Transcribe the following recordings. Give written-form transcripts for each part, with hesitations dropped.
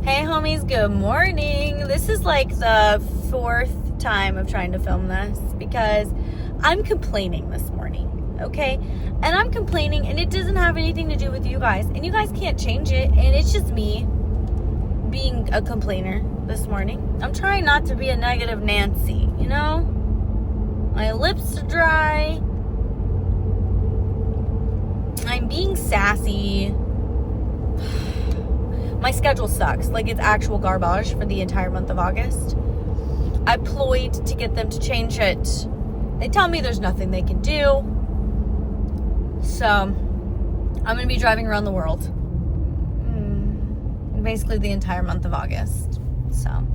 Hey homies, good morning. This is like the fourth time of trying to film this because I'm complaining this morning, okay? And I'm complaining and it doesn't have anything to do with you guys. And you guys can't change it. And it's just me being a complainer this morning. I'm trying not to be a negative Nancy, you know? My lips are dry. I'm being sassy. My schedule sucks. Like, it's actual garbage for the entire month of August. I ployed to get them to change it. They tell me there's nothing they can do. So, I'm going to be driving around the world. Basically the entire month of August. So,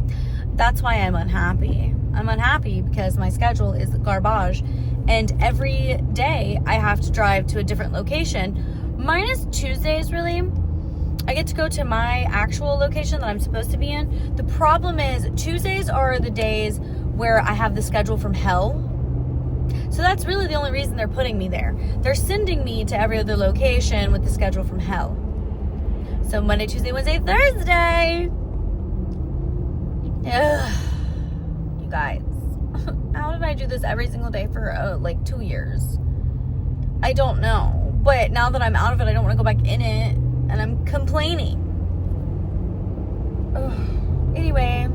that's why I'm unhappy. I'm unhappy because my schedule is garbage. And every day I have to drive to a different location. Minus Tuesdays, really. I get to go to my actual location that I'm supposed to be in. The problem is Tuesdays are the days where I have the schedule from hell. So that's really the only reason they're putting me there. They're sending me to every other location with the schedule from hell. So Monday, Tuesday, Wednesday, Thursday. Ugh. You guys. How did I do this every single day for like 2 years? I don't know. But now that I'm out of it, I don't want to go back in it. And I'm complaining. Ugh. Anyway,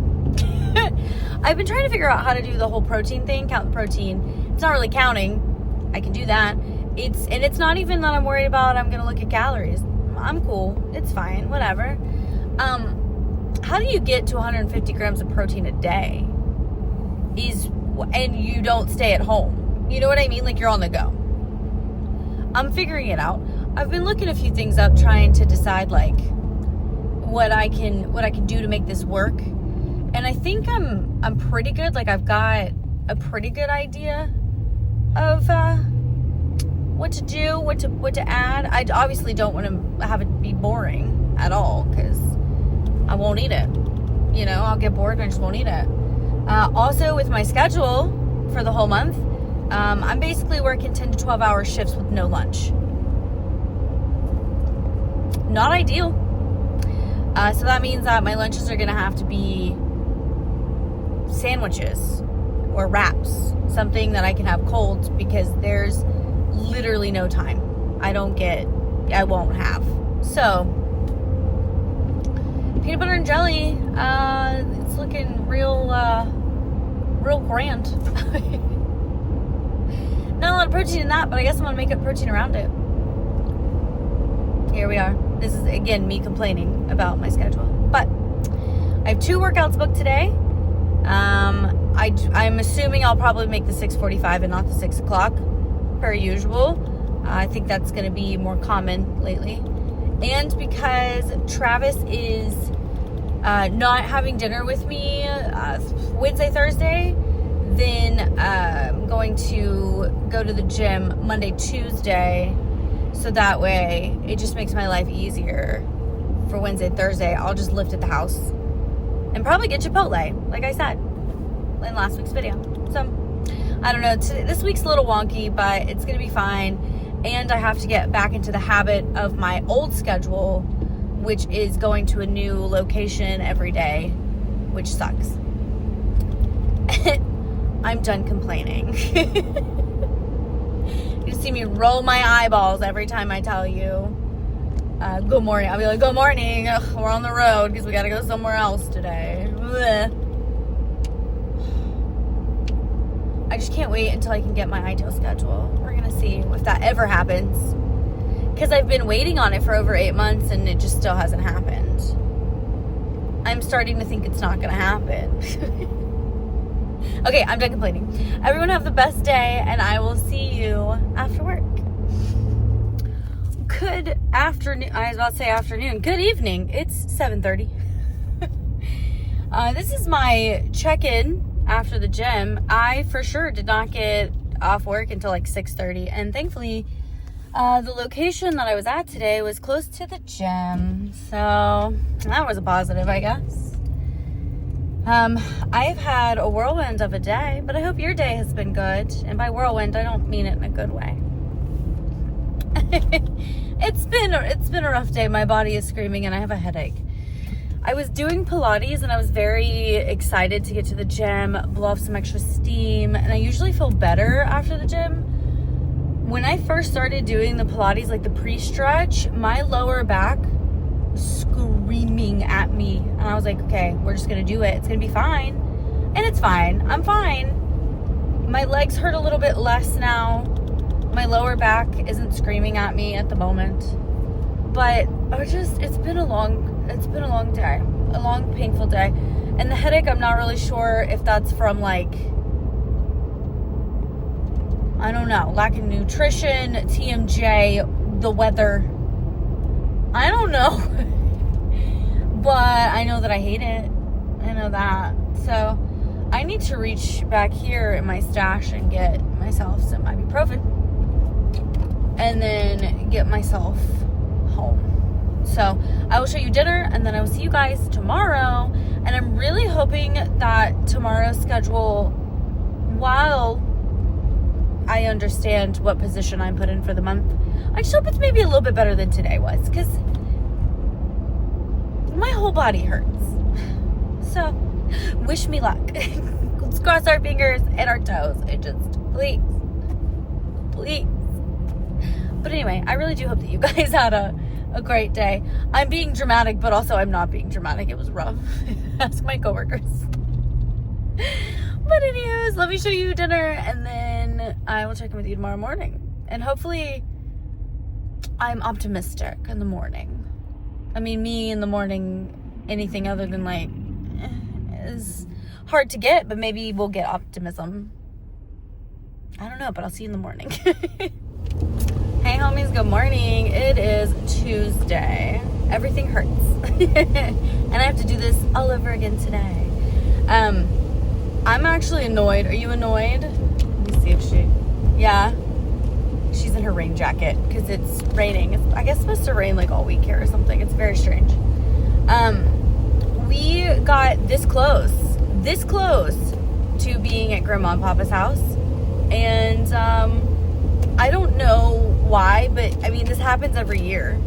I've been trying to figure out how to do the whole protein thing, count the protein. It's not really counting. I can do that. It's not even that I'm worried about I'm going to look at calories. I'm cool. It's fine. Whatever. How do you get to 150 grams of protein a day? And you don't stay at home. You know what I mean? Like, you're on the go. I'm figuring it out. I've been looking a few things up, trying to decide like what I can do to make this work. And I think I'm pretty good. Like, I've got a pretty good idea of what to do, what to add. I obviously don't want to have it be boring at all because I won't eat it. You know, I'll get bored and I just won't eat it. Also, with my schedule for the whole month, I'm basically working 10 to 12 hour shifts with no lunch. Not ideal. So that means that my lunches are going to have to be sandwiches or wraps. Something that I can have cold because there's literally no time. I won't have. So, peanut butter and jelly, it's looking real grand. Not a lot of protein in that, but I guess I'm going to make up protein around it. Here we are. This is, again, me complaining about my schedule. But I have 2 workouts booked today. I'm assuming I'll probably make the 6:45 and not the 6 o'clock, per usual. I think that's going to be more common lately. And because Travis is not having dinner with me Wednesday, Thursday, then I'm going to go to the gym Monday, Tuesday. So that way, it just makes my life easier for Wednesday, Thursday. I'll just lift at the house and probably get Chipotle, like I said in last week's video. So, I don't know. This week's a little wonky, but it's going to be fine. And I have to get back into the habit of my old schedule, which is going to a new location every day, which sucks. I'm done complaining. You see me roll my eyeballs every time I tell you good morning. I'll be like, good morning. Ugh, we're on the road because we got to go somewhere else today. Blech. I just can't wait until I can get my ideal schedule. We're going to see if that ever happens. Because I've been waiting on it for over 8 months and it just still hasn't happened. I'm starting to think it's not going to happen. Okay, I'm done complaining. Everyone have the best day, and I will see you after work. Good afternoon. I was about to say afternoon. Good evening. It's 7:30. This is my check-in after the gym. I for sure did not get off work until like 6:30, and thankfully the location that I was at today was close to the gym, so that was a positive, I guess. I've had a whirlwind of a day, but I hope your day has been good. And by whirlwind, I don't mean it in a good way. It's been a rough day. My body is screaming and I have a headache. I was doing Pilates and I was very excited to get to the gym, blow off some extra steam, and I usually feel better after the gym. When I first started doing the Pilates, like the pre-stretch, my lower back was screaming at me. And I was like, okay, we're just going to do it. It's going to be fine. And it's fine. I'm fine. My legs hurt a little bit less now. My lower back isn't screaming at me at the moment. But it's been a long day. A long, painful day. And the headache, I'm not really sure if that's from like, I don't know, lack of nutrition, TMJ, the weather. I don't know. But I know that I hate it. I know that. So I need to reach back here in my stash and get myself some ibuprofen. And then get myself home. So I will show you dinner and then I will see you guys tomorrow. And I'm really hoping that tomorrow's schedule, while I understand what position I'm put in for the month, I just hope it's maybe a little bit better than today was, because my whole body hurts. So, wish me luck. Let's cross our fingers and our toes. And just, please. But anyway, I really do hope that you guys had a great day. I'm being dramatic, but also I'm not being dramatic. It was rough. Ask my coworkers. But anyways, let me show you dinner, and then I will check in with you tomorrow morning. And hopefully, I'm optimistic in the morning. I mean, me in the morning, anything other than like, is hard to get, but maybe we'll get optimism. I don't know, but I'll see you in the morning. Hey homies, good morning. It is Tuesday. Everything hurts. And I have to do this all over again today. I'm actually annoyed. Are you annoyed? Let me see if yeah. She's in her rain jacket because it's raining. It's, I guess, supposed to rain like all week here or something. It's very strange. We got this close to being at Grandma and Papa's house. And, I don't know why, but I mean, this happens every year.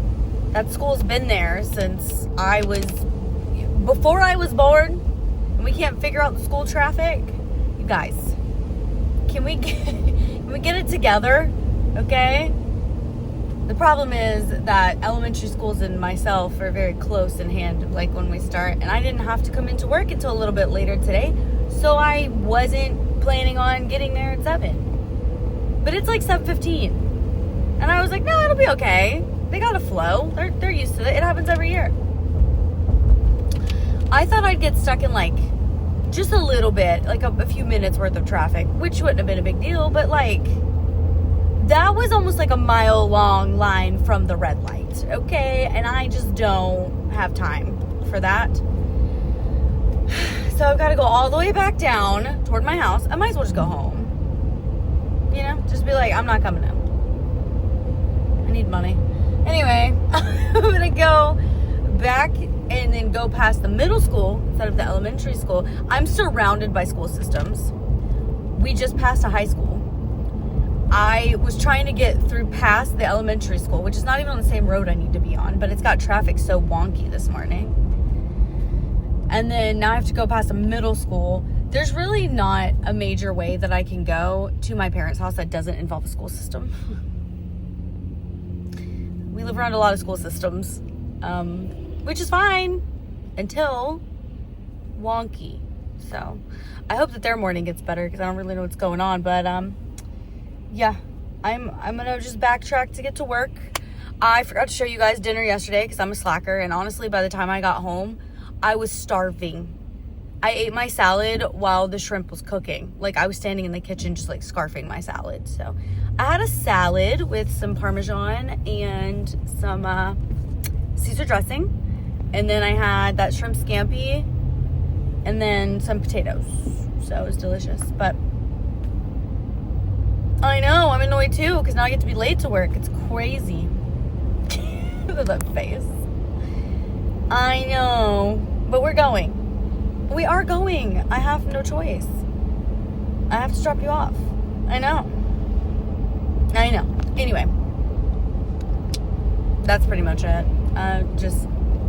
That school's been there since before I was born, and we can't figure out the school traffic. You guys, can we get it together? Okay? The problem is that elementary schools and myself are very close in hand, like when we start, and I didn't have to come into work until a little bit later today, so I wasn't planning on getting there at 7. But it's like 7:15. And I was like, no, it'll be okay. They got a flow. They're used to it. It happens every year. I thought I'd get stuck in like just a little bit, like a few minutes worth of traffic, which wouldn't have been a big deal, but like that was almost like a mile long line from the red light. Okay. And I just don't have time for that. So I've got to go all the way back down toward my house. I might as well just go home. You know, just be like, I'm not coming in. I need money. Anyway, I'm going to go back and then go past the middle school instead of the elementary school. I'm surrounded by school systems. We just passed a high school. I was trying to get through past the elementary school, which is not even on the same road I need to be on, but it's got traffic so wonky this morning. And then now I have to go past a middle school. There's really not a major way that I can go to my parents' house that doesn't involve a school system. We live around a lot of school systems, which is fine until wonky. So I hope that their morning gets better because I don't really know what's going on. But yeah, I'm gonna just backtrack to get to work. I forgot to show you guys dinner yesterday because I'm a slacker, and honestly, by the time I got home, I was starving. I ate my salad while the shrimp was cooking. Like, I was standing in the kitchen just like scarfing my salad. So I had a salad with some Parmesan and some Caesar dressing. And then I had that shrimp scampi and then some potatoes. So it was delicious. But I know, I'm annoyed too because now I get to be late to work. It's crazy. Look at that face. I know. But we're going. We are going. I have no choice. I have to drop you off. I know. Anyway, that's pretty much it.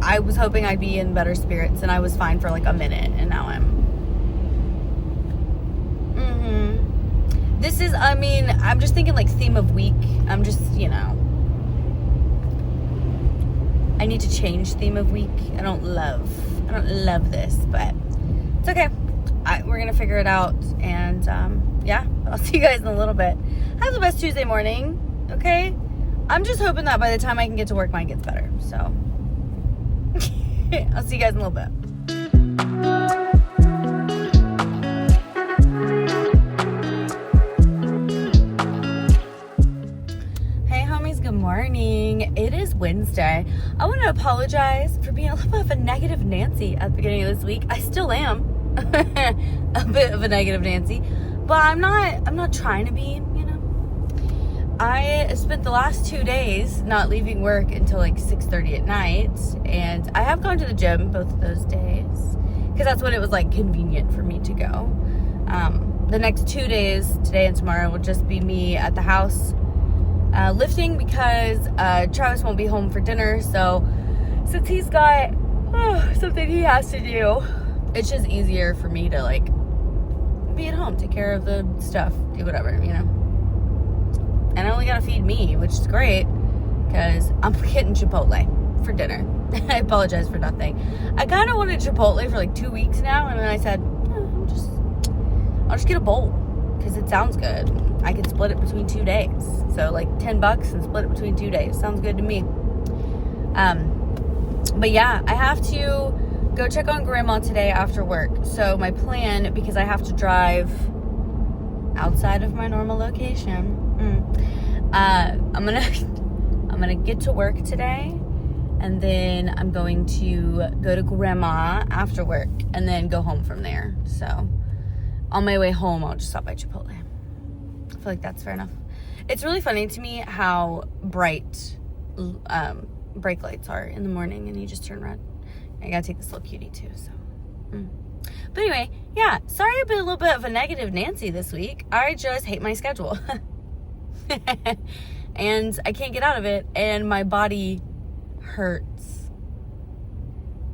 I was hoping I'd be in better spirits, and I was fine for like a minute, and now this is, I mean, I'm just thinking like theme of week. I'm just, I need to change theme of week. I don't love this, but it's okay. We're gonna figure it out, and yeah, I'll see you guys in a little bit. Have the best Tuesday morning, okay? I'm just hoping that by the time I can get to work, mine gets better. So I'll see you guys in a little bit. Good morning. It is Wednesday. I want to apologize for being a little bit of a negative Nancy at the beginning of this week. I still am a bit of a negative Nancy, but I'm not trying to be, I spent the last 2 days not leaving work until like 6:30 at night, and I have gone to the gym both of those days because that's when it was like convenient for me to go. The next 2 days, today and tomorrow, will just be me at the house lifting because Travis won't be home for dinner. So since he's got something he has to do, it's just easier for me to like be at home, take care of the stuff, do whatever, And I only gotta feed me, which is great because I'm getting Chipotle for dinner. I apologize for nothing. I kind of wanted Chipotle for like 2 weeks now, and then I said, I'll just get a bowl because it sounds good. I can split it between 2 days. So like $10 and split it between 2 days. Sounds good to me. But yeah, I have to go check on Grandma today after work. So my plan, because I have to drive outside of my normal location, I'm gonna get to work today, and then I'm going to go to Grandma after work and then go home from there. So on my way home, I'll just stop by Chipotle. I feel like that's fair enough. It's really funny to me how bright brake lights are in the morning, and you just turn red. I gotta take this little cutie too, so. But anyway, yeah, sorry I've been a little bit of a negative Nancy this week. I just hate my schedule. And I can't get out of it, and my body hurts.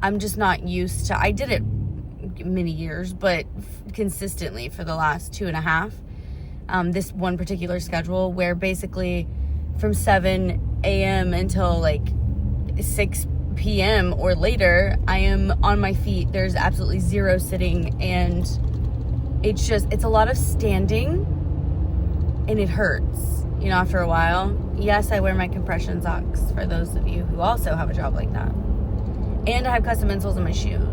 I'm just not used to, I did it many years, but consistently for the last 2.5. This one particular schedule where basically from 7 a.m. until like 6 p.m. or later, I am on my feet. There's absolutely zero sitting, and it's a lot of standing, and it hurts, after a while. Yes, I wear my compression socks for those of you who also have a job like that. And I have custom insoles in my shoes.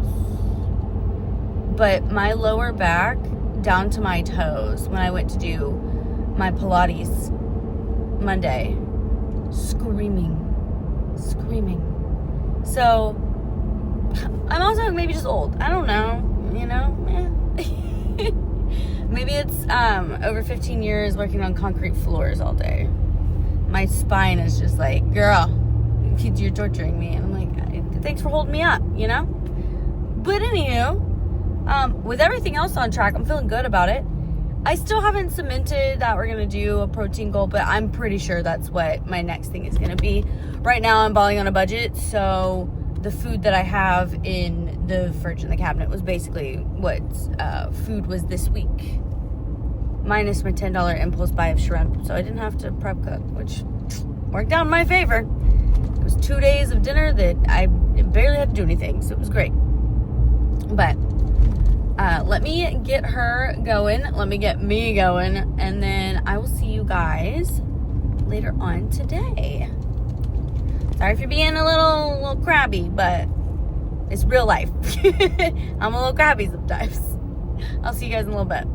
But my lower back down to my toes, when I went to do my Pilates Monday, screaming. So I'm also maybe just old. I don't know, Maybe it's over 15 years working on concrete floors all day. My spine is just like, girl, you're torturing me. And I'm like, thanks for holding me up, But anywho, with everything else on track, I'm feeling good about it. I still haven't cemented that we're going to do a protein goal, but I'm pretty sure that's what my next thing is going to be. Right now, I'm balling on a budget, so the food that I have in the fridge in the cabinet was basically what food was this week, minus my $10 impulse buy of shrimp, so I didn't have to prep cook, which worked out in my favor. It was 2 days of dinner that I barely had to do anything, so it was great. But let me get her going. Let me get me going. And then I will see you guys later on today. Sorry for being a little crabby, but it's real life. I'm a little crabby sometimes. I'll see you guys in a little bit.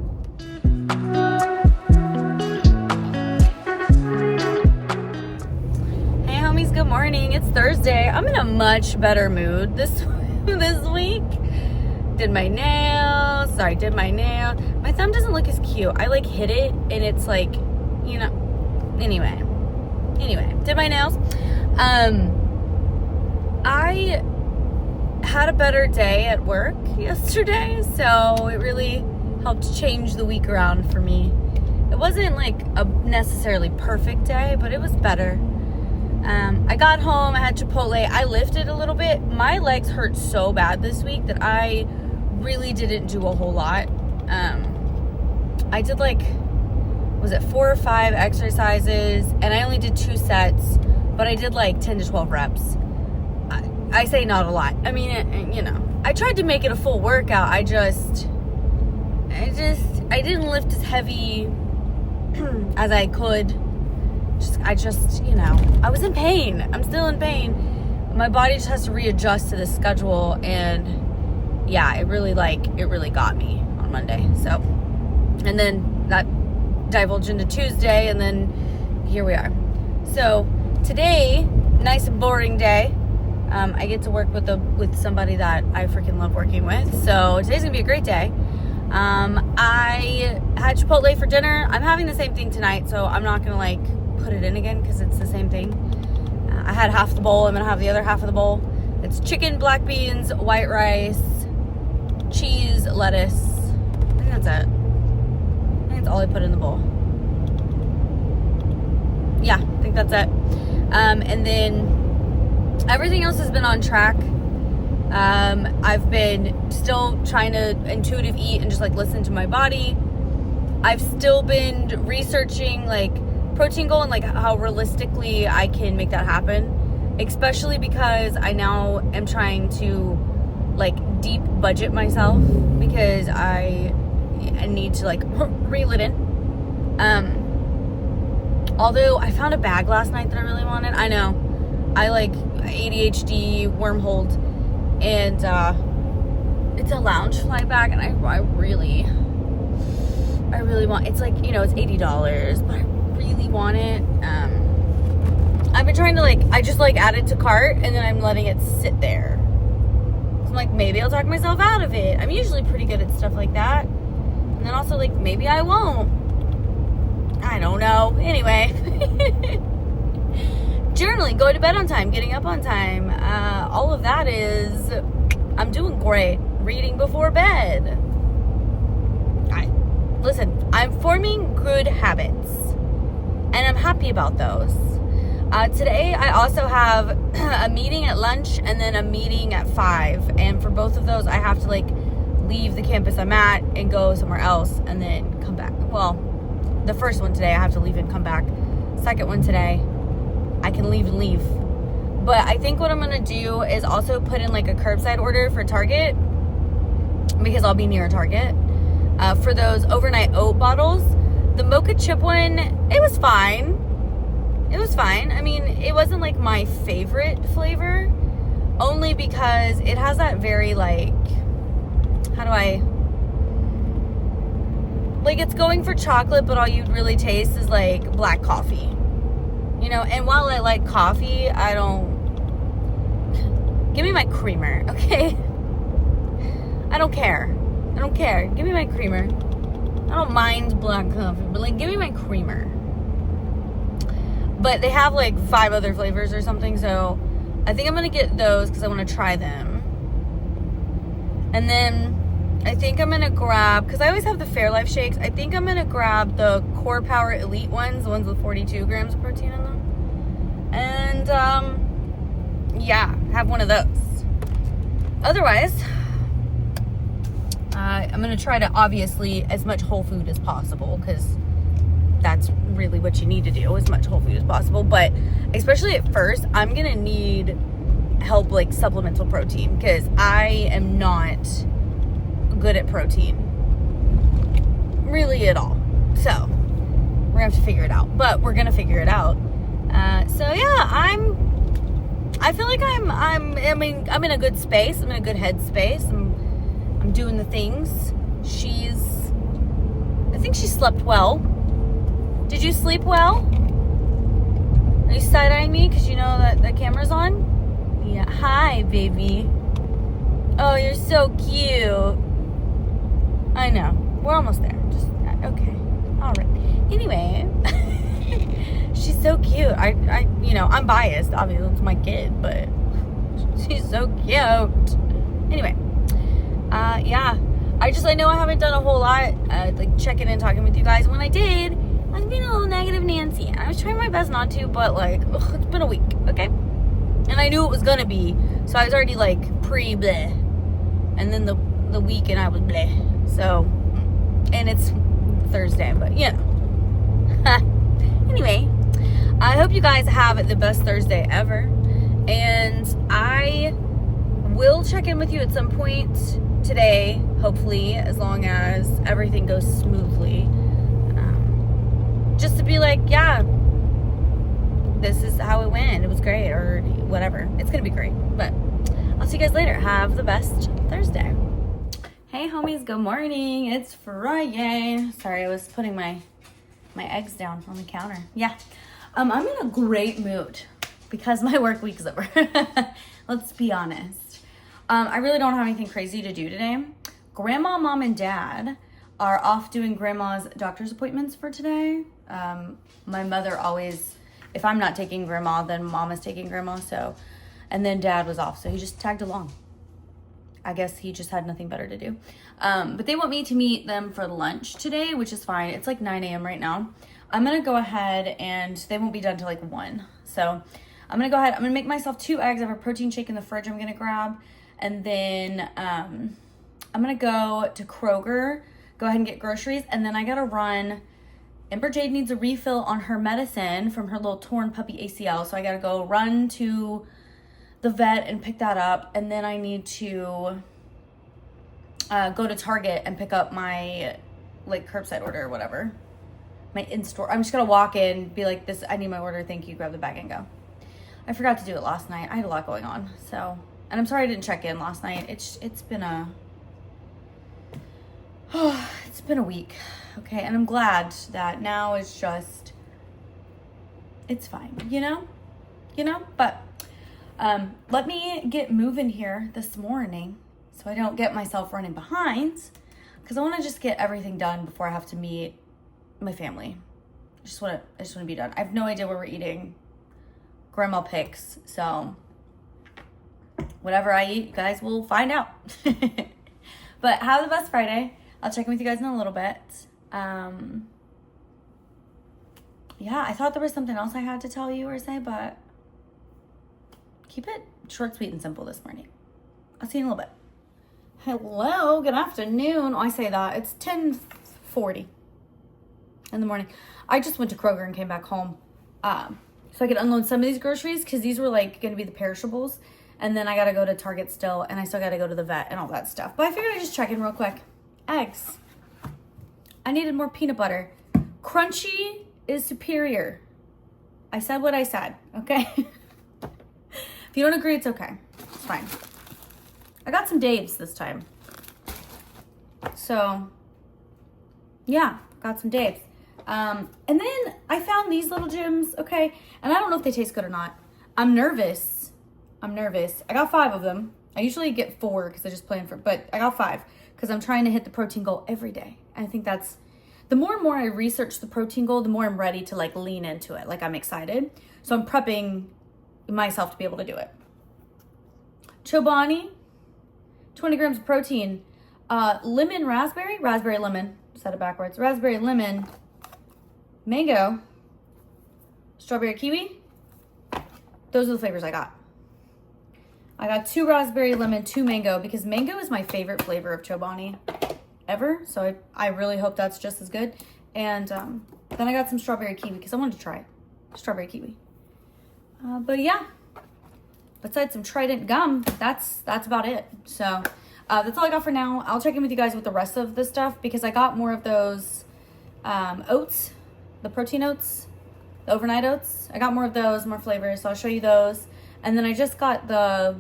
Hey homies, good morning. It's Thursday. I'm in a much better mood this week. Did my nail. My thumb doesn't look as cute. I like hit it and it's like, anyway, did my nails. I had a better day at work yesterday, so it really helped change the week around for me. It wasn't like a necessarily perfect day, but it was better. I got home, I had Chipotle, I lifted a little bit. My legs hurt so bad this week that I really didn't do a whole lot. I did like, was it 4 or 5 exercises, and I only did 2 sets, but I did like 10 to 12 reps. I say not a lot. I mean, you know, I tried to make it a full workout. I didn't lift as heavy as I could. You know, I was in pain. I'm still in pain. My body just has to readjust to the schedule, and yeah, it really got me on Monday. So, and then that divulged into Tuesday, and then here we are. So today, nice and boring day. I get to work with somebody that I freaking love working with. So today's gonna be a great day. I had Chipotle for dinner. I'm having the same thing tonight, so I'm not gonna like put it in again because it's the same thing. I had half the bowl. I'm gonna have the other half of the bowl. It's chicken, black beans, white rice, cheese, lettuce. I think that's it. I think that's all I put in the bowl. Yeah, I think that's it. And then everything else has been on track. I've been still trying to intuitive eat and just like listen to my body. I've still been researching like protein goal and like how realistically I can make that happen, especially because I now am trying to like deep budget myself because I need to like reel it in. Although I found a bag last night that I really wanted. I know I like ADHD wormholed, and it's a Loungefly bag, and I really want. It's like, you know, it's $80, but I really want it. I've been trying to like, I just like add it to cart, and then I'm letting it sit there. So I'm like, maybe I'll talk myself out of it. I'm usually pretty good at stuff like that, and then also like maybe I won't. I don't know. Anyway. Journaling, going to bed on time, getting up on time, all of that is, I'm doing great. Reading before bed. Listen, I'm forming good habits, and I'm happy about those. Today, I also have a meeting at lunch and then a meeting at 5, and for both of those, I have to like leave the campus I'm at and go somewhere else and then come back. Well, the first one today, I have to leave and come back. Second one today, I can leave and leave. But I think what I'm going to do is also put in like a curbside order for Target, because I'll be near a Target, for those overnight oat bottles. The mocha chip one, it was fine. It was fine. I mean, it wasn't like my favorite flavor, only because it has that very like, like it's going for chocolate, but all you'd really taste is like black coffee. You know, and while I like coffee, give me my creamer, okay? I don't care. Give me my creamer. I don't mind black coffee, but like, give me my creamer. But they have like 5 other flavors or something, so I think I'm gonna get those because I want to try them. And then I think I'm gonna grab, because I always have the Fairlife shakes, I think I'm gonna grab the Core Power Elite ones, the ones with 42 grams of protein in them. And yeah, have one of those. Otherwise, I'm gonna try to, obviously, as much whole food as possible, because that's really what you need to do, as much whole food as possible. But especially at first, I'm gonna need help like supplemental protein, because I am not good at protein really at all. So we're gonna have to figure it out, but we're gonna figure it out. So yeah, I feel like I'm in a good space. I'm in a good head space. I'm doing the things. I think she slept well. Did you sleep well? Are you side-eyeing me because you know that the camera's on? Yeah. Hi, baby. Oh, you're so cute. I know. We're almost there. Just okay. All right. Anyway, she's so cute. I'm biased. Obviously, it's my kid, but she's so cute. Anyway, yeah. I know I haven't done a whole lot, like checking in, talking with you guys. When I did, I was being a little negative Nancy. And I was trying my best not to, but like, ugh, it's been a week, okay? And I knew it was gonna be, so I was already like pre-bleh. And then the week and I was bleh. So, and it's Thursday, but you know. Anyway, I hope you guys have the best Thursday ever. And I will check in with you at some point today, hopefully, as long as everything goes smoothly. Just to be like, yeah, this is how it went. It was great, or whatever. It's gonna be great. But I'll see you guys later. Have the best Thursday. Hey homies, good morning. It's Friday. Sorry, I was putting my eggs down on the counter. Yeah. I'm in a great mood because my work week's over. Let's be honest. I really don't have anything crazy to do today. Grandma, mom, and dad are off doing grandma's doctor's appointments for today. My mother always, if I'm not taking grandma, then mom is taking grandma. So, and then dad was off, so he just tagged along. I guess he just had nothing better to do. But they want me to meet them for lunch today, which is fine. It's like 9 a.m. right now. I'm going to go ahead and they won't be done till like 1. So I'm going to go ahead. I'm going to make myself 2 eggs. I have a protein shake in the fridge I'm going to grab. And then I'm going to go to Kroger, go ahead and get groceries. And then I got to run. Ember Jade needs a refill on her medicine from her little torn puppy ACL. So I got to go run to the vet and pick that up. And then I need to go to Target and pick up my like curbside order or whatever. My in-store. I'm just going to walk in, be like, "This, I need my order. Thank you." Grab the bag and go. I forgot to do it last night. I had a lot going on. So, and I'm sorry I didn't check in last night. It's been a week. Okay. And I'm glad that now it's just, it's fine, you know, but, let me get moving here this morning so I don't get myself running behind, because I want to just get everything done before I have to meet my family. I just want to be done. I have no idea where we're eating. Grandma picks, so whatever I eat, you guys will find out. But have the best Friday. I'll check in with you guys in a little bit. Yeah, I thought there was something else I had to tell you or say, but keep it short, sweet, and simple this morning. I'll see you in a little bit. Hello, good afternoon. Oh, I say that. It's 10:40 in the morning. I just went to Kroger and came back home so I could unload some of these groceries, because these were like going to be the perishables, and then I got to go to Target still, and I still got to go to the vet and all that stuff. But I figured I'd just check in real quick. Eggs. I needed more peanut butter. Crunchy is superior. I said what I said, okay? If you don't agree, it's okay. It's fine. I got some Dave's this time. So, yeah, got some Dave's. And then I found these little gems, okay? And I don't know if they taste good or not. I'm nervous. I got 5 of them. I usually get 4 because I just plan for, but I got 5 because I'm trying to hit the protein goal every day. And I think that's, the more and more I research the protein goal, the more I'm ready to like lean into it. Like I'm excited. So I'm prepping myself to be able to do it. Chobani, 20 grams of protein. Lemon, raspberry lemon. Said it backwards. Raspberry lemon. Mango, strawberry kiwi. Those are the flavors I got. I got 2 raspberry lemon, 2 mango, because mango is my favorite flavor of Chobani ever. So I really hope that's just as good. And then I got some strawberry kiwi because I wanted to try it. Strawberry kiwi. But yeah, besides some Trident gum, that's about it. So that's all I got for now. I'll check in with you guys with the rest of the stuff, because I got more of those oats. The protein oats, the overnight oats. I got more of those, more flavors, so I'll show you those. And then I just got the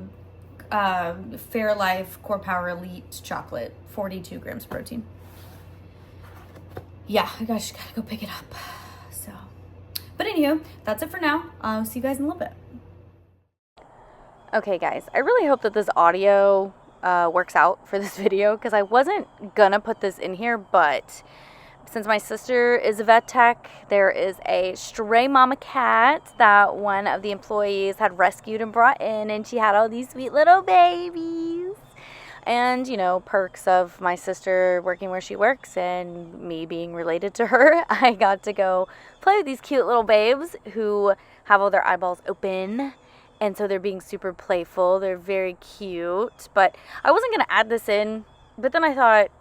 Fairlife Core Power Elite chocolate, 42 grams protein. Yeah, I just gotta go pick it up. So, but anywho, that's it for now. I'll see you guys in a little bit. Okay, guys, I really hope that this audio works out for this video, because I wasn't gonna put this in here, but since my sister is a vet tech, there is a stray mama cat that one of the employees had rescued and brought in, and she had all these sweet little babies. and, you know, perks of my sister working where she works and me being related to her, I got to go play with these cute little babes who have all their eyeballs open. And so they're being super playful. They're very cute. But I wasn't going to add this in. But then I thought,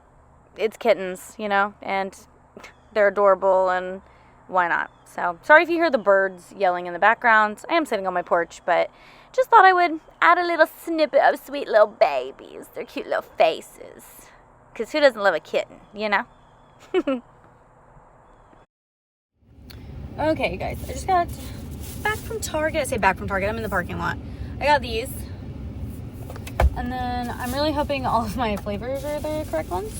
it's kittens, you know, and they're adorable, and why not? So, sorry if you hear the birds yelling in the background. I am sitting on my porch, but just thought I would add a little snippet of sweet little babies. Their cute little faces. Because who doesn't love a kitten, you know? Okay, guys, I just got back from Target. I say back from Target, I'm in the parking lot. I got these. And then I'm really hoping all of my flavors are the correct ones.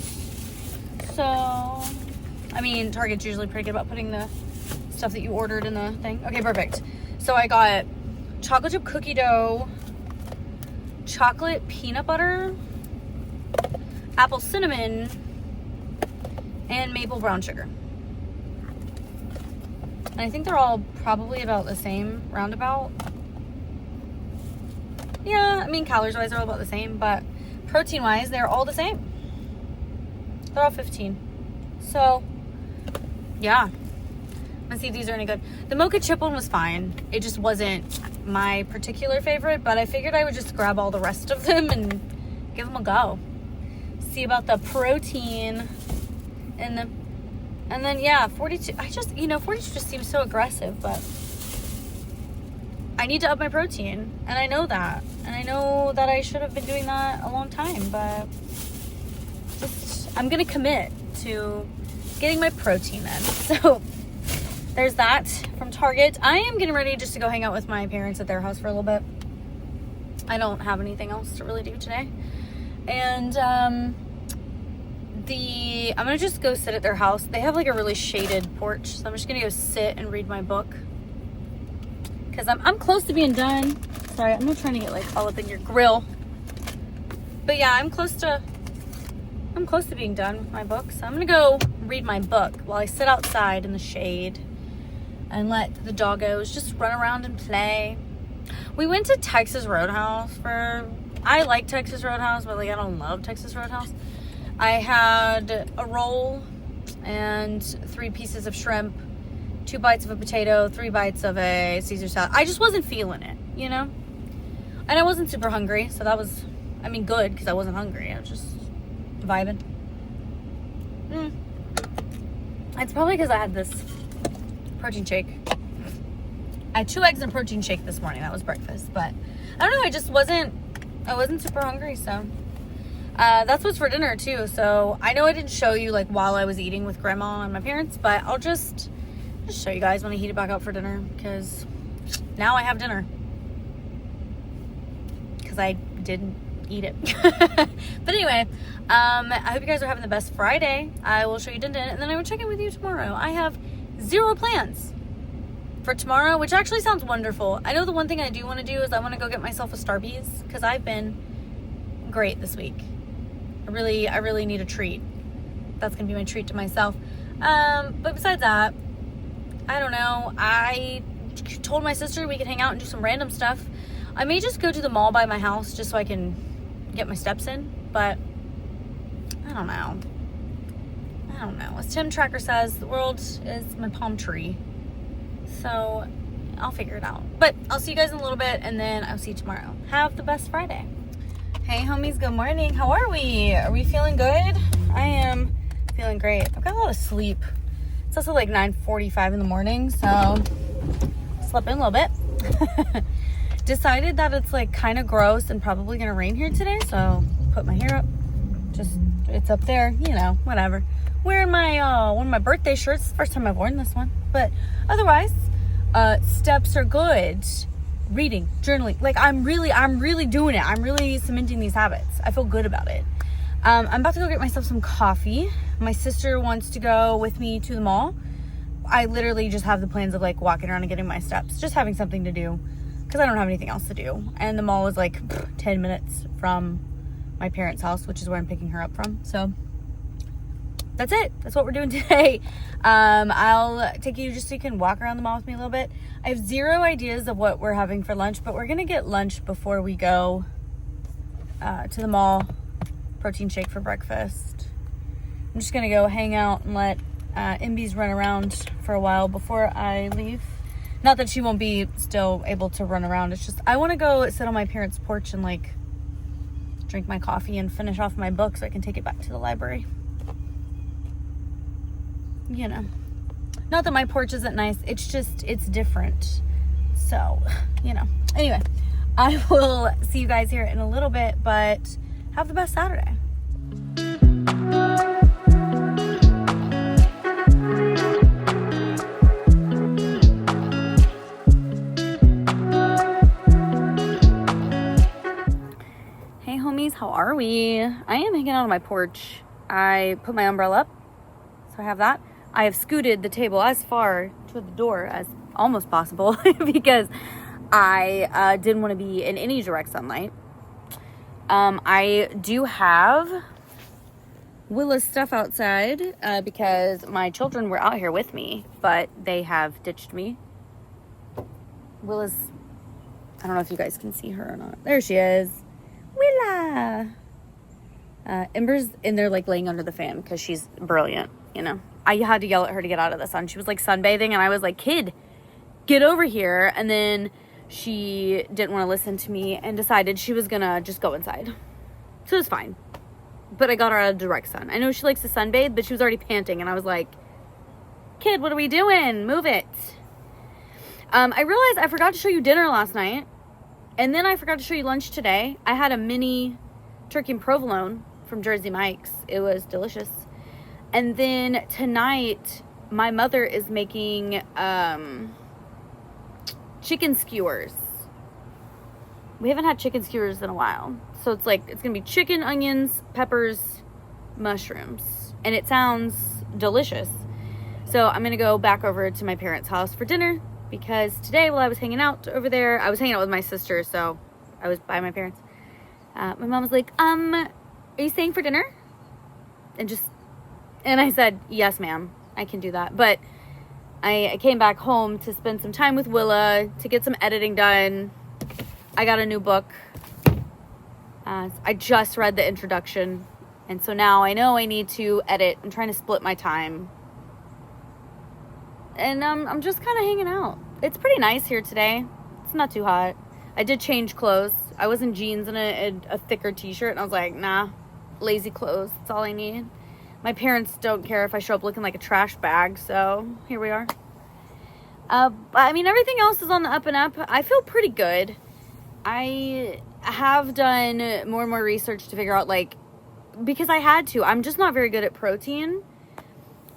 So, I mean, Target's usually pretty good about putting the stuff that you ordered in the thing. Okay, perfect. So I got chocolate chip cookie dough, chocolate peanut butter, apple cinnamon, and maple brown sugar. And I think they're all probably about the same, roundabout. Yeah, I mean, calories-wise, they're all about the same, but protein-wise, they're all the same. They're all 15. So, yeah. Let's see if these are any good. The mocha chip one was fine. It just wasn't my particular favorite, but I figured I would just grab all the rest of them and give them a go. See about the protein and then, yeah, 42. 42 just seems so aggressive, but I need to up my protein, and I know that. And I know that I should have been doing that a long time, but I'm going to commit to getting my protein in. So there's that from Target. I am getting ready just to go hang out with my parents at their house for a little bit. I don't have anything else to really do today. And I'm going to just go sit at their house. They have like a really shaded porch, so I'm just going to go sit and read my book. Because I'm close to being done. Sorry, I'm not trying to get like all up in your grill. But yeah, I'm close to being done with my book. So I'm going to go read my book while I sit outside in the shade and let the doggos just run around and play. We went to Texas Roadhouse I like Texas Roadhouse, but like I don't love Texas Roadhouse. I had a roll and 3 pieces of shrimp, 2 bites of a potato, 3 bites of a Caesar salad. I just wasn't feeling it, you know? And I wasn't super hungry, so that was, good, because I wasn't hungry. I was just vibing. It's probably because I had this protein shake. I had 2 eggs and a protein shake this morning. That was breakfast, but I don't know, I wasn't super hungry, so that's what's for dinner too. So I know I didn't show you like while I was eating with grandma and my parents, but I'll just show you guys when I heat it back up for dinner, because now I have dinner because I didn't eat it. But anyway, I hope you guys are having the best Friday. I will show you Din Din, and then I will check in with you tomorrow. I have 0 plans for tomorrow, which actually sounds wonderful. I know the one thing I do want to do is I want to go get myself a Starbucks, because I've been great this week. I really need a treat. That's gonna be my treat to myself. But besides that, I don't know. I told my sister we could hang out and do some random stuff. I may just go to the mall by my house just so I can get my steps in, but I don't know. As Tim Tracker says, the world is my palm tree. So I'll figure it out. But I'll see you guys in a little bit, and then I'll see you tomorrow. Have the best Friday. Hey homies, good morning. How are we? Are we feeling good? I am feeling great. I've got a lot of sleep. It's also like 9:45 in the morning, so slept in a little bit. Decided that it's like kind of gross and probably gonna rain here today, so put my hair up. It's up there, you know, whatever. Wearing my one of my birthday shirts. It's the first time I've worn this one, but otherwise, steps are good. Reading, journaling, like I'm really doing it. I'm really cementing these habits. I feel good about it. I'm about to go get myself some coffee. My sister wants to go with me to the mall. I literally just have the plans of like walking around and getting my steps, just having something to do, because I don't have anything else to do. And the mall is like 10 minutes from my parents' house, which is where I'm picking her up from. So that's it. That's what we're doing today. I'll take you just so you can walk around the mall with me a little bit. I have 0 ideas of what we're having for lunch, but we're gonna get lunch before we go to the mall. protein shake for breakfast. I'm just gonna go hang out and let MBs run around for a while before I leave. Not that she won't be still able to run around. It's just I want to go sit on my parents' porch and like drink my coffee and finish off my book so I can take it back to the library. You know, not that my porch isn't nice. It's just, it's different. So, you know, anyway, I will see you guys here in a little bit, but have the best Saturday. Hey homies, how are we? I am hanging out on my porch. I put my umbrella up, so I have that. I have scooted the table as far to the door as almost possible because I didn't want to be in any direct sunlight. I do have Willa's stuff outside because my children were out here with me, but they have ditched me. Willa's, I don't know if you guys can see her or not. There she is. Willa! Ember's in there like laying under the fan because she's brilliant, you know. I had to yell at her to get out of the sun. She was like sunbathing and I was like, kid, get over here. And then she didn't want to listen to me and decided she was gonna just go inside. So it was fine. But I got her out of direct sun. I know she likes to sunbathe, but she was already panting and I was like, kid, what are we doing? Move it. I realized I forgot to show you dinner last night. And then I forgot to show you lunch today. I had a mini turkey and provolone from Jersey Mike's. It was delicious. And then tonight, my mother is making chicken skewers. We haven't had chicken skewers in a while. So it's like, it's going to be chicken, onions, peppers, mushrooms. And it sounds delicious. So I'm going to go back over to my parents' house for dinner. Because today, while I was hanging out over there, I was hanging out with my sister. So I was by my parents. My mom was like, are you staying for dinner? And I said, yes, ma'am, I can do that. But I came back home to spend some time with Willa, to get some editing done. I got a new book. I just read the introduction. And so now I know I need to edit. I'm trying to split my time. And I'm just kind of hanging out. It's pretty nice here today. It's not too hot. I did change clothes. I was in jeans and a thicker t-shirt. And I was like, nah, lazy clothes. That's all I need. My parents don't care if I show up looking like a trash bag, so here we are. I mean, everything else is on the up and up. I feel pretty good. I have done more and more research to figure out, like, because I had to. I'm just not very good at protein.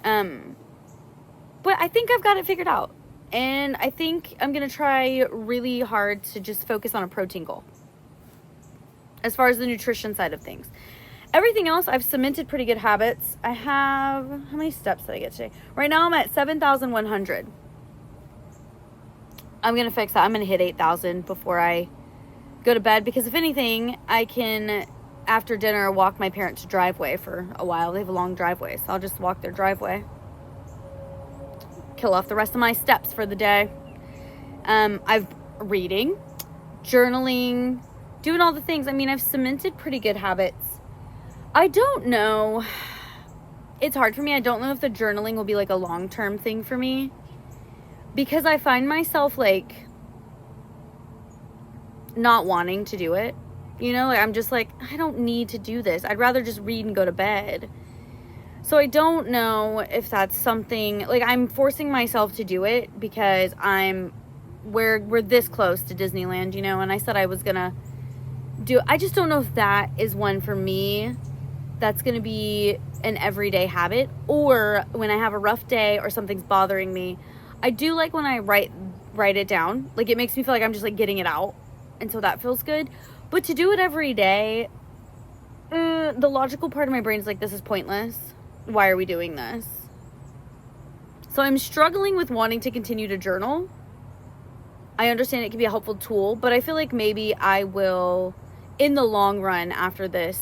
But I think I've got it figured out. And I think I'm going to try really hard to just focus on a protein goal. As far as the nutrition side of things. Everything else, I've cemented pretty good habits. I have, how many steps did I get today? Right now I'm at 7,100. I'm going to fix that. I'm going to hit 8,000 before I go to bed. Because if anything, I can, after dinner, walk my parents' driveway for a while. They have a long driveway, so I'll just walk their driveway. Kill off the rest of my steps for the day. I've reading, journaling, doing all the things. I mean, I've cemented pretty good habits. I don't know. It's hard for me. I don't know if the journaling will be like a long-term thing for me. Because I find myself like not wanting to do it. You know, like I'm just like, I don't need to do this. I'd rather just read and go to bed. So I don't know if that's something, like I'm forcing myself to do it because we're this close to Disneyland, you know, and I said I was gonna do, I just don't know if that is one for me that's going to be an everyday habit, or when I have a rough day or something's bothering me. I do like when I write it down. Like it makes me feel like I'm just like getting it out. And so that feels good. But to do it every day, the logical part of my brain is like, this is pointless. Why are we doing this? So I'm struggling with wanting to continue to journal. I understand it can be a helpful tool, but I feel like maybe I will, in the long run after this,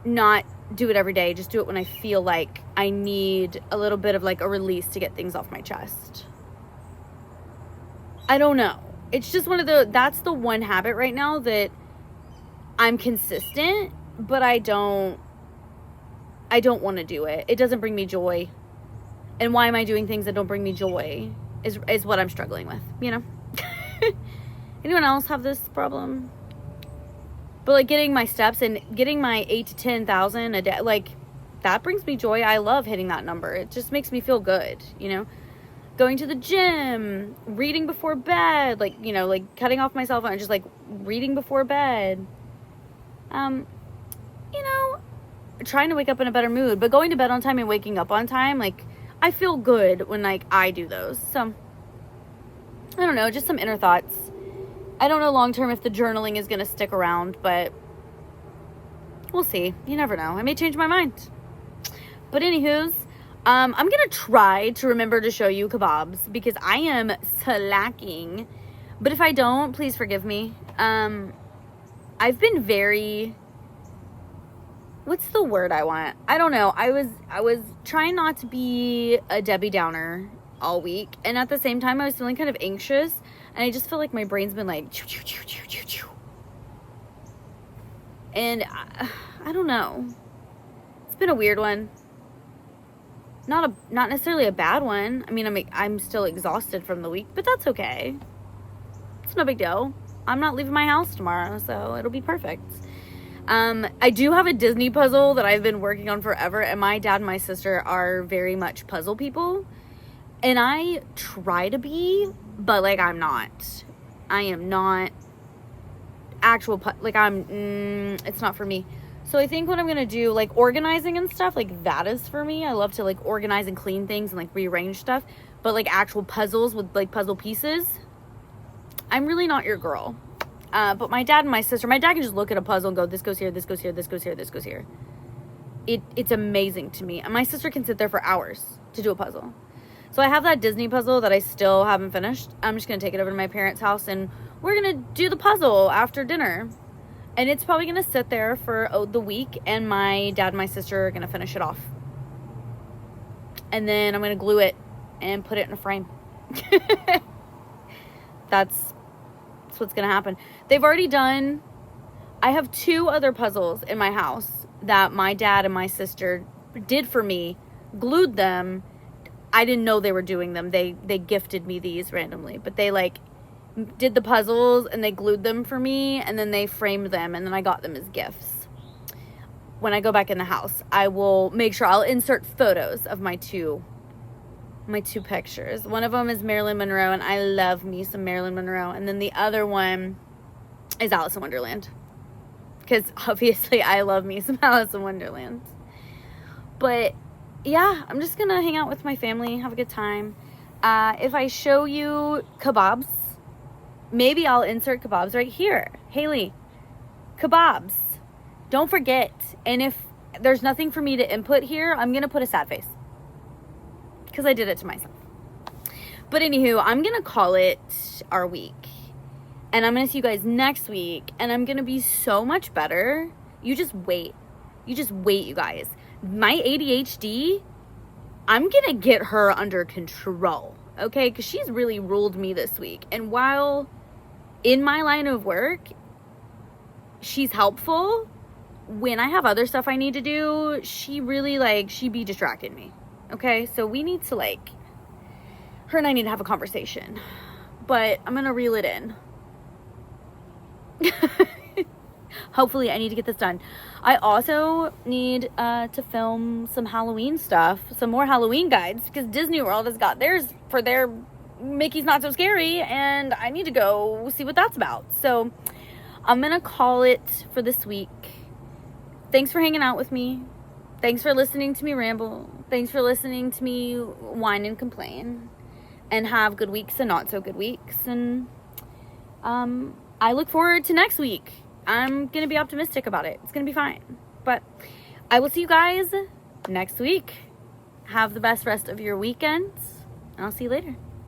not do it every day. Just do it when I feel like I need a little bit of like a release to get things off my chest. I don't know. It's just that's the one habit right now that I'm consistent but I don't want to do it. It doesn't bring me joy. And why am I doing things that don't bring me joy is what I'm struggling with, you know? Anyone else have this problem? But like getting my steps and getting my 8 to 10,000 a day, like that brings me joy. I love hitting that number. It just makes me feel good, you know? Going to the gym, reading before bed, like, you know, like cutting off my cell phone and just like reading before bed. You know, trying to wake up in a better mood, but going to bed on time and waking up on time, like I feel good when like I do those. So I don't know, just some inner thoughts. I don't know long term if the journaling is going to stick around, but we'll see. You never know. I may change my mind. But anywho's, I'm going to try to remember to show you kebabs because I am slacking. But if I don't, please forgive me. I've been very, what's the word I want? I don't know. I was trying not to be a Debbie Downer all week. And at the same time, I was feeling kind of anxious. And I just feel like my brain's been like, choo, choo, choo, choo, choo, choo. And I don't know. It's been a weird one. Not necessarily a bad one. I mean, I'm still exhausted from the week, but that's okay. It's no big deal. I'm not leaving my house tomorrow, so it'll be perfect. I do have a Disney puzzle that I've been working on forever, and my dad and my sister are very much puzzle people. And I try to be, but like I'm not. I am not actual, it's not for me. So I think what I'm going to do, like organizing and stuff, like that is for me. I love to like organize and clean things and like rearrange stuff. But like actual puzzles with like puzzle pieces, I'm really not your girl. But my dad and my sister, my dad can just look at a puzzle and go, this goes here, this goes here, this goes here, this goes here. It's amazing to me. And my sister can sit there for hours to do a puzzle. So I have that Disney puzzle that I still haven't finished. I'm just going to take it over to my parents' house and we're going to do the puzzle after dinner. And it's probably going to sit there for the week, and my dad and my sister are going to finish it off. And then I'm going to glue it and put it in a frame. That's what's going to happen. They've already done, I have 2 other puzzles in my house that my dad and my sister did for me, glued them. I didn't know they were doing them. They gifted me these randomly, but they like did the puzzles and they glued them for me and then they framed them and then I got them as gifts. When I go back in the house, I will make sure I'll insert photos of my two pictures. One of them is Marilyn Monroe, and I love me some Marilyn Monroe. And then the other one is Alice in Wonderland, because obviously I love me some Alice in Wonderland. But yeah, I'm just gonna hang out with my family, have a good time. If I show you kebabs, maybe I'll insert kebabs right here. Haley, kebabs. Don't forget. And if there's nothing for me to input here, I'm gonna put a sad face, because I did it to myself. But anywho, I'm gonna call it our week, and I'm gonna see you guys next week, and I'm gonna be so much better. You just wait, you guys. My ADHD, I'm gonna get her under control, okay? Because she's really ruled me this week. And while in my line of work, she's helpful, when I have other stuff I need to do, she really she be distracting me, okay? So we need to her and I need to have a conversation. But I'm gonna reel it in. Hopefully I need to get this done. I also need to film some Halloween stuff, some more Halloween guides, because Disney World has got theirs for their Mickey's Not So Scary, and I need to go see what that's about. So I'm gonna call it for this week. Thanks for hanging out with me. Thanks for listening to me ramble. Thanks for listening to me whine and complain, and have good weeks and not so good weeks. And I look forward to next week. I'm going to be optimistic about it. It's going to be fine. But I will see you guys next week. Have the best rest of your weekends, and I'll see you later.